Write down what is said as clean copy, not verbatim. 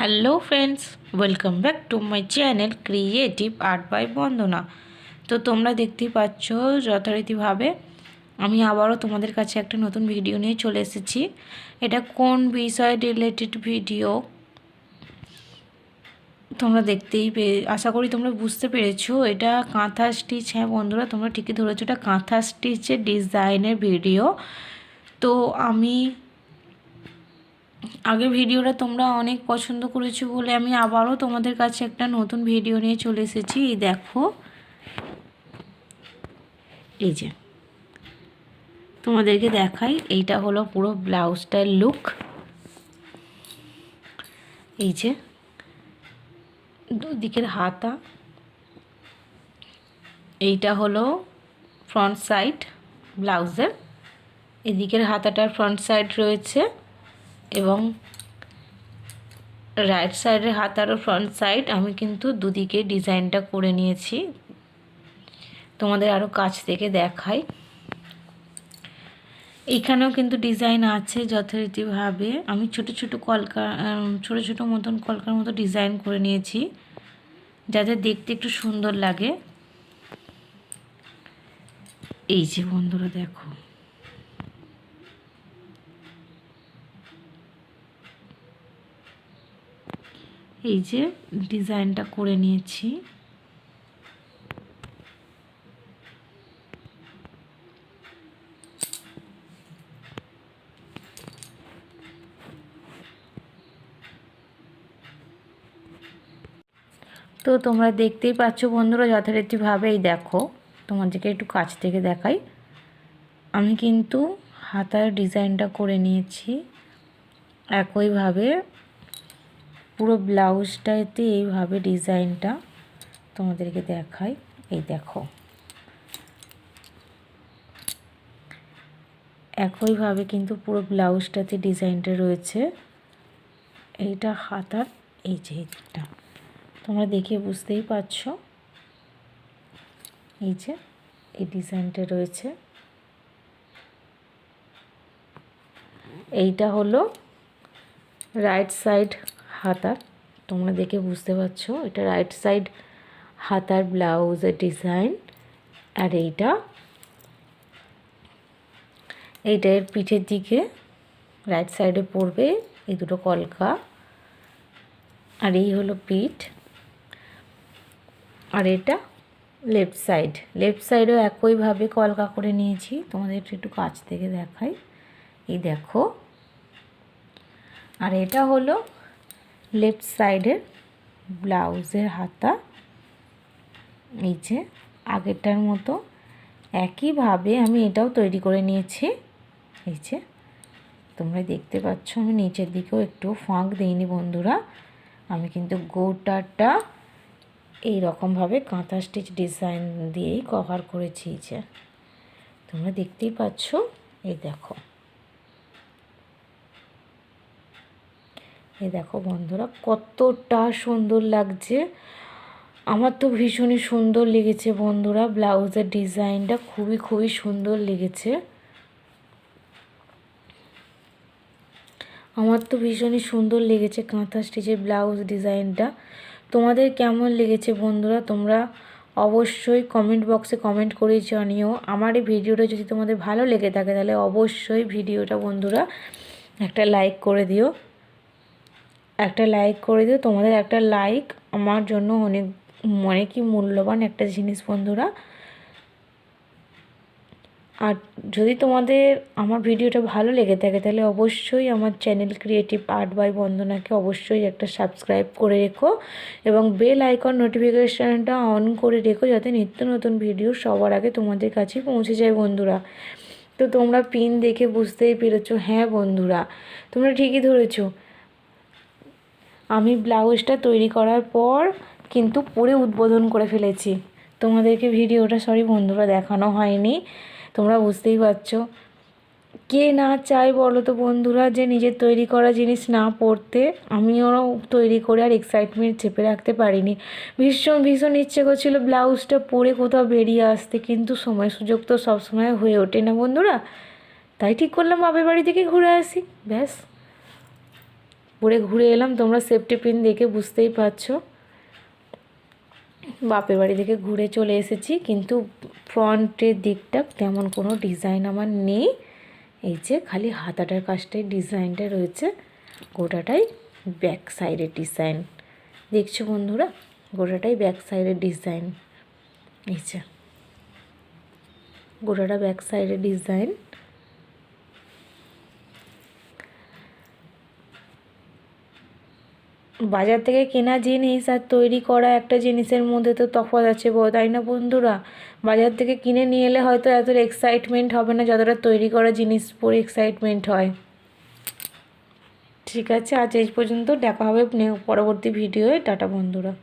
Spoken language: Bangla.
Hello friends, welcome back to my channel creative art by Bandana. তো তোমরা দেখতেই পাচ্ছ যথারীতিভাবে আমি আবারও তোমাদের কাছে একটা নতুন ভিডিও নিয়ে চলে এসেছি। এটা কোন বিষয় রিলেটেড ভিডিও তোমরা আশা করি তোমরা বুঝতে পেরেছো। এটা কাঁথা স্টিচ। হ্যাঁ বন্ধুরা, তোমরা ঠিকই ধরেছো, এটা কাঁথা স্টিচের ডিজাইনের ভিডিও। তো আমি আগে ভিডিওটা তোমরা অনেক পছন্দ করেছো বলে আমি আবারও তোমাদের কাছে একটা নতুন ভিডিও নিয়ে চলে এসেছি। এই দেখো, এই যে তোমাদেরকে দেখাই, এইটা হলো পুরো ব্লাউজটার লুক। এই যে দুদিকের হাতা, এইটা হলো ফ্রন্ট সাইড ব্লাউজের। এদিকের হাতাটার ফ্রন্ট সাইড রয়েছে এবং রাইট সাইডের হাতারও ফ্রন্ট সাইড। আমি কিন্তু দুদিকে ডিজাইনটা করে নিয়েছি, তোমাদের আরও কাছ থেকে দেখাই। এখানেও কিন্তু ডিজাইন আছে যথারীতিভাবে। আমি ছোট ছোট মতন কলকার মতো ডিজাইন করে নিয়েছি, যাতে দেখতে একটু সুন্দর লাগে। এই যে বন্ধুরা দেখো, এই যে ডিজাইনটা করে নিয়েছি। তো তোমরা দেখতেই পাচ্ছ বন্ধুরা যথারীতিভাবে। এই দেখো, তোমাদেরকে একটু কাছ থেকে দেখাই। আমি কিন্তু হাতার ডিজাইনটা করে নিয়েছি একইভাবে। পুরো ব্লাউজটাতে এইভাবে ডিজাইনটা তোমাদেরকে দেখাই। এই দেখো, একইভাবে কিন্তু পুরো ব্লাউজটাতে ডিজাইনটা রয়েছে। এইটা হাতার, এই যে এইটা তোমরা দেখে বুঝতেই পারছো। এই যে এই ডিজাইনটা রয়েছে। এইটা হলো রাইট সাইড হাতার, তোমরা দেখে বুঝতে পারছো এটা রাইট সাইড হাতার ব্লাউজের ডিজাইন। আর এইটা এর পিঠের দিকে রাইট সাইডে পড়বে এই দুটো কলকা। আর এই হলো পিঠ। আর এটা লেফট সাইডেও একইভাবে কলকা করে নিয়েছি, তোমাদের একটু কাছ থেকে দেখাই। এই দেখো, আর এটা হলো লেফট সাইডের ব্লাউজের হাতা। এই যে আগেরটার মতো একইভাবে আমি এটাও তৈরি করে নিয়েছি। এই যে তোমরা দেখতে পাচ্ছ, আমি নিচের দিকেও একটু ফাঁক দিইনি বন্ধুরা। আমি কিন্তু গোটাটা এই রকমভাবে কাঁথা স্টিচ ডিজাইন দিয়েই কভার করেছি। যে তোমরা দেখতেই পাচ্ছ। এই দেখো, এই দেখো বন্ধুরা কতটা সুন্দর লাগছে। আমার তো ভীষণই সুন্দর লেগেছে বন্ধুরা, ব্লাউজের ডিজাইনটা খুবই সুন্দর লেগেছে। আমার তো ভীষণই সুন্দর লেগেছে কাঁথা স্টিচের ব্লাউজ ডিজাইনটা। তোমাদের কেমন লেগেছে বন্ধুরা তোমরা অবশ্যই কমেন্ট বক্সে কমেন্ট করে জানিও। আমার এই ভিডিওটা যদি তোমাদের ভালো লেগে থাকে তাহলে অবশ্যই ভিডিওটা বন্ধুরা একটা লাইক করে দিও। তোমাদের একটা লাইক আমার জন্য অনেকই মূল্যবান একটা জিনিস বন্ধুরা। আর যদি তোমাদের আমার ভিডিওটা ভালো লেগে থাকে তাহলে অবশ্যই আমার চ্যানেল ক্রিয়েটিভ আর্ট বাই বন্দনাকে অবশ্যই একটা সাবস্ক্রাইব করে রেখো এবং বেল আইকন নোটিফিকেশানটা অন করে রেখো, যাতে নিত্য নতুন ভিডিও সবার আগে তোমাদের কাছে পৌঁছে যায় বন্ধুরা। তো তোমরা পিন দেখে বুঝতেই পেরেছো। হ্যাঁ বন্ধুরা, তোমরা ঠিকই ধরেছো। আমি ব্লাউজটা তৈরি করার পর কিন্তু পরে উদ্বোধন করে ফেলেছি। তোমাদেরকে ভিডিওটা বন্ধুরা দেখানো হয়নি। তোমরা বুঝতেই পারছো, কে না চাই বলো তো বন্ধুরা যে নিজের তৈরি করা জিনিস না পরতে। আমিও তৈরি করে আর এক্সাইটমেন্ট চেপে রাখতে পারিনি। ভীষণ ইচ্ছে করছিল ব্লাউজটা পরে কোথাও বেরিয়ে আসতে, কিন্তু সময় সুযোগ তো সবসময় হয়ে ওঠে না বন্ধুরা। তাই ঠিক করলাম বাপের বাড়ি থেকে ঘুরে আসি, ব্যাস। ঘুরে ঘুরে এলাম, তোমরা সেফটি পিন দেখে বুঝতেই পারছো। বাপের বাড়ি থেকে ঘুরে চলে এসেছি, কিন্তু ফ্রন্টের দিকটা তেমন কোনো ডিজাইন আমার নেই। এই যে খালি হাতাটার কাজটাই ডিজাইনটা রয়েছে, গোটাটাই ব্যাক সাইডের ডিজাইন। দেখছো বন্ধুরা, গোটাটাই ব্যাক সাইডের ডিজাইন। এই যে গোটাটা ব্যাক সাইডের ডিজাইন। বাজার থেকে কেনা জিনিস আর তৈরি করা একটা জিনিসের মধ্যে তো তফাৎ আছে, তাই না বন্ধুরা? বাজার থেকে কিনে নিয়ে এলে হয়তো এতটা এক্সাইটমেন্ট হবে না যতটা তৈরি করা জিনিস পরে এক্সাইটমেন্ট হয়। ঠিক আছে, আজ এই পর্যন্ত, দেখা হবে পরবর্তী ভিডিওয়ে। টাটা বন্ধুরা।